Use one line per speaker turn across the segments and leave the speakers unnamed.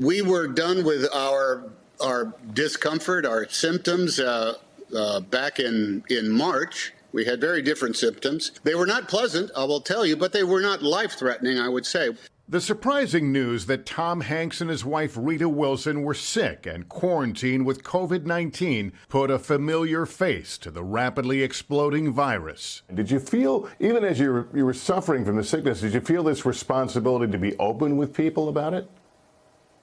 We were done with our discomfort, our symptoms back in March. We had very different symptoms. They were not pleasant, I will tell you, but they were not life-threatening, I would say.
The surprising news that Tom Hanks and his wife Rita Wilson were sick and quarantined with COVID-19 put a familiar face to the rapidly exploding virus.
Did you feel, even as you were suffering from the sickness, did you feel this responsibility to be open with people about it?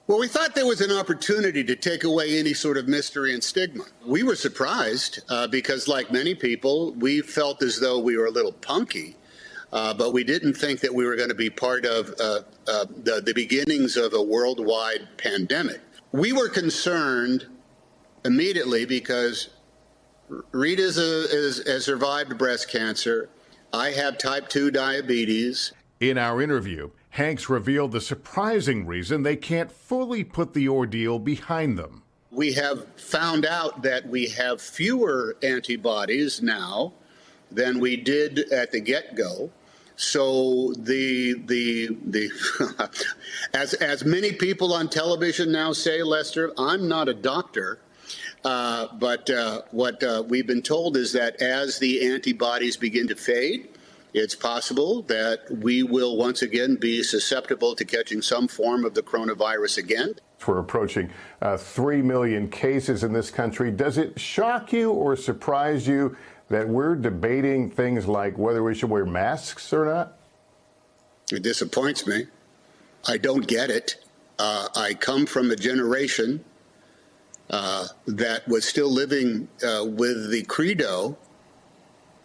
Well, we thought there was an opportunity to take away any sort of mystery and stigma. We were surprised because, like many people, we felt as though we were a little punky. But we didn't think that we were going to be part of the beginnings of a worldwide pandemic. We were concerned immediately because Rita has survived breast cancer. I have type 2 diabetes.
In our interview, Hanks revealed the surprising reason they can't fully put the ordeal behind them.
We have found out that we have fewer antibodies now than we did at the get-go. So as many people on television now say, Lester, I'm not a doctor, but what we've been told is that as the antibodies begin to fade, it's possible that we will once again be susceptible to catching some form of the coronavirus again.
We're approaching 3 million cases in this country. Does it shock you or surprise you that we're debating things like whether we should wear masks or not?
It disappoints me. I don't get it. I come from a generation that was still living with the credo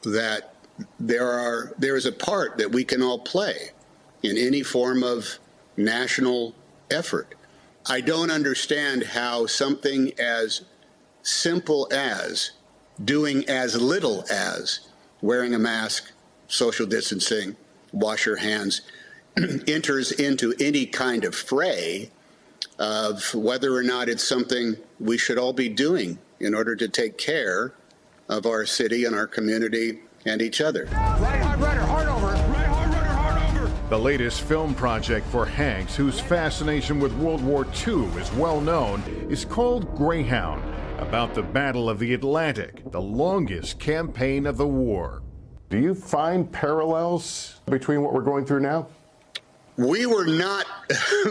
that there is a part that we can all play in any form of national effort. I don't understand how something as simple as doing as little as wearing a mask, social distancing, wash your hands, enters into any kind of fray of whether or not it's something we should all be doing in order to take care of our city and our community and each other.
Right hard runner, hard over. Right hard runner, hard over.
The latest film project for Hanks, whose fascination with World War II is well known, is called Greyhound, about the Battle of the Atlantic, the longest campaign of the war.
Do you find parallels between what we're going through now?
We were not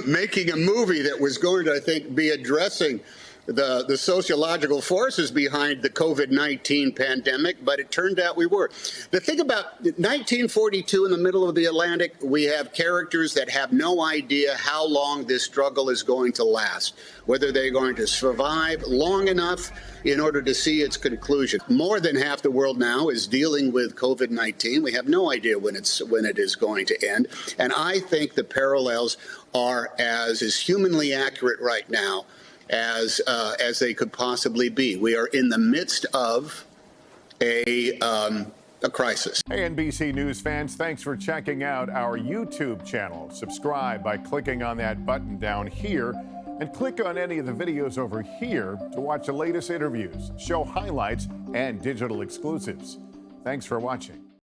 making a movie that was going to, I think, be addressing the sociological forces behind the COVID-19 pandemic, but it turned out we were. The thing about 1942 in the middle of the Atlantic, we have characters that have no idea how long this struggle is going to last, whether they're going to survive long enough in order to see its conclusion. More than half the world now is dealing with COVID-19. We have no idea when it is going to end. And I think the parallels are as humanly accurate right now as they could possibly be. We are in the midst of a crisis.
Hey, NBC News fans, thanks for checking out our YouTube channel. Subscribe by clicking on that button down here and click on any of the videos over here to watch the latest interviews, show highlights, and digital exclusives. Thanks for watching.